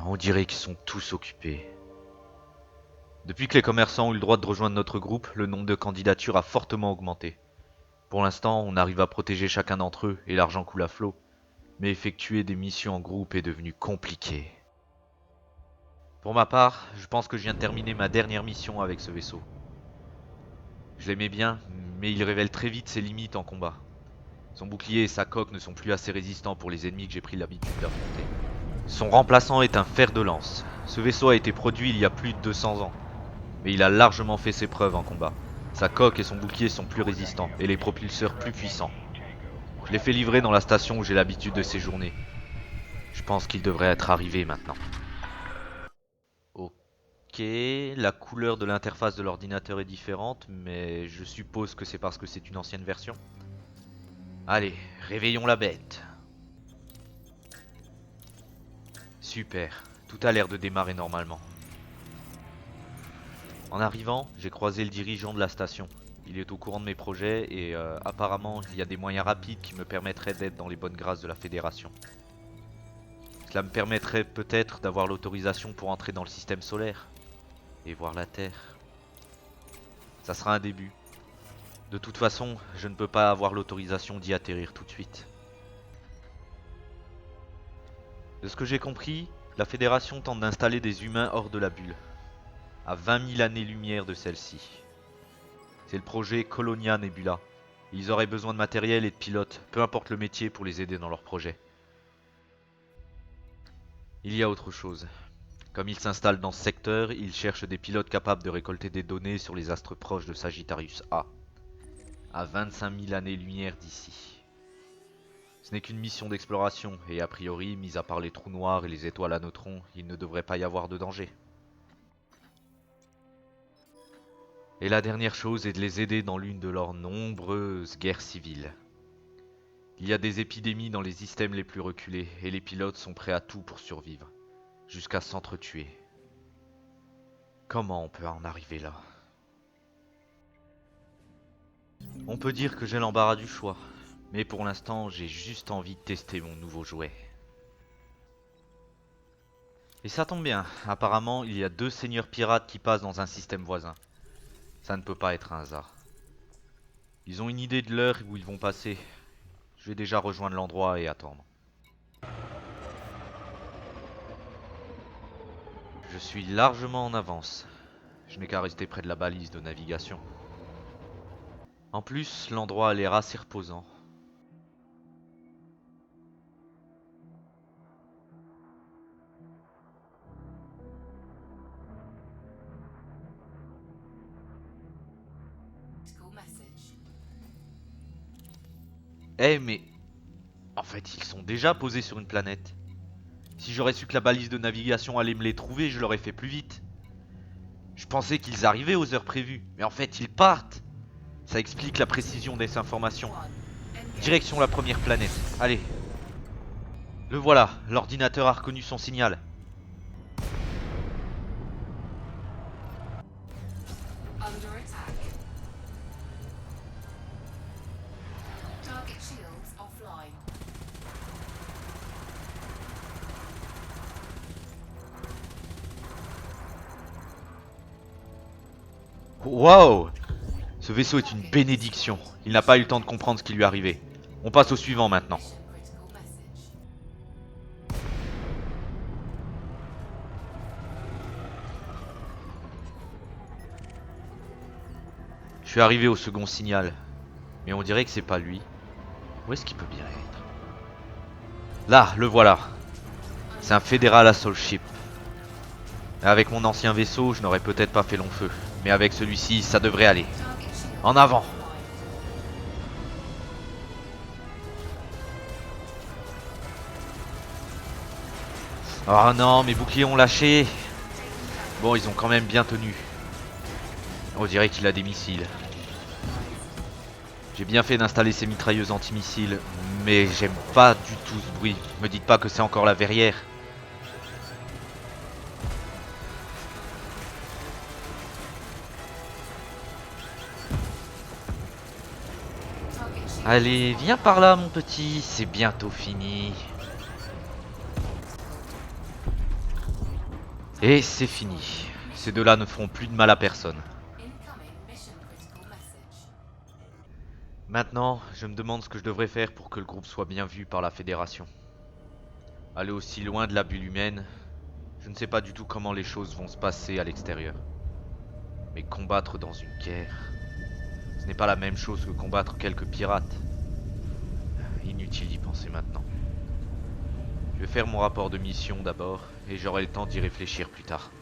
on dirait qu'ils sont tous occupés. Depuis que les commerçants ont eu le droit de rejoindre notre groupe, le nombre de candidatures a fortement augmenté. Pour l'instant, on arrive à protéger chacun d'entre eux et l'argent coule à flot. Mais effectuer des missions en groupe est devenu compliqué. Pour ma part, je pense que je viens de terminer ma dernière mission avec ce vaisseau. Je l'aimais bien, mais il révèle très vite ses limites en combat. Son bouclier et sa coque ne sont plus assez résistants pour les ennemis que j'ai pris l'habitude d'affronter. Son remplaçant est un fer de lance. Ce vaisseau a été produit il y a plus de 200 ans, mais il a largement fait ses preuves en combat. Sa coque et son bouclier sont plus résistants, et les propulseurs plus puissants. Je l'ai fait livrer dans la station où j'ai l'habitude de séjourner. Je pense qu'il devrait être arrivé maintenant. Ok, la couleur de l'interface de l'ordinateur est différente, mais je suppose que c'est parce que c'est une ancienne version. Allez, réveillons la bête. Super, tout a l'air de démarrer normalement. En arrivant, j'ai croisé le dirigeant de la station. Il est au courant de mes projets et apparemment il y a des moyens rapides qui me permettraient d'être dans les bonnes grâces de la Fédération. Cela me permettrait peut-être d'avoir l'autorisation pour entrer dans le système solaire et voir la Terre. Ça sera un début. De toute façon, je ne peux pas avoir l'autorisation d'y atterrir tout de suite. De ce que j'ai compris, la Fédération tente d'installer des humains hors de la bulle, à 20 000 années-lumière de celle-ci. C'est le projet Colonia Nebula. Ils auraient besoin de matériel et de pilotes, peu importe le métier, pour les aider dans leur projet. Il y a autre chose. Comme ils s'installent dans ce secteur, ils cherchent des pilotes capables de récolter des données sur les astres proches de Sagittarius A, à 25 000 années-lumière d'ici. Ce n'est qu'une mission d'exploration, et a priori, mis à part les trous noirs et les étoiles à neutrons, il ne devrait pas y avoir de danger. Et la dernière chose est de les aider dans l'une de leurs nombreuses guerres civiles. Il y a des épidémies dans les systèmes les plus reculés, et les pilotes sont prêts à tout pour survivre, jusqu'à s'entretuer. Comment on peut en arriver là? On peut dire que j'ai l'embarras du choix, mais pour l'instant j'ai juste envie de tester mon nouveau jouet. Et ça tombe bien, apparemment il y a 2 seigneurs pirates qui passent dans un système voisin. Ça ne peut pas être un hasard. Ils ont une idée de l'heure où ils vont passer. Je vais déjà rejoindre l'endroit et attendre. Je suis largement en avance. Je n'ai qu'à rester près de la balise de navigation. En plus, l'endroit a l'air assez reposant. Eh mais... En fait, ils sont déjà posés sur une planète. Si j'aurais su que la balise de navigation allait me les trouver, je l'aurais fait plus vite. Je pensais qu'ils arrivaient aux heures prévues, mais en fait ils partent. Ça explique la précision des informations. Direction la première planète. Allez. Le voilà, l'ordinateur a reconnu son signal. Wow! Ce vaisseau est une bénédiction. Il n'a pas eu le temps de comprendre ce qui lui arrivait. On passe au suivant maintenant. Je suis arrivé au second signal. Mais on dirait que c'est pas lui. Où est-ce qu'il peut bien être? Là, le voilà. C'est un Federal Assault Ship. Avec mon ancien vaisseau, je n'aurais peut-être pas fait long feu. Mais avec celui-ci, ça devrait aller. En avant! Oh non, mes boucliers ont lâché. Bon, ils ont quand même bien tenu. On dirait qu'il a des missiles. J'ai bien fait d'installer ces mitrailleuses anti-missiles, mais j'aime pas du tout ce bruit. Me dites pas que c'est encore la verrière. Allez, viens par là mon petit, c'est bientôt fini. Et c'est fini. Ces deux-là ne feront plus de mal à personne. Maintenant, je me demande ce que je devrais faire pour que le groupe soit bien vu par la Fédération. Aller aussi loin de la bulle humaine, je ne sais pas du tout comment les choses vont se passer à l'extérieur. Mais combattre dans une guerre, ce n'est pas la même chose que combattre quelques pirates. Inutile d'y penser maintenant. Je vais faire mon rapport de mission d'abord, et j'aurai le temps d'y réfléchir plus tard.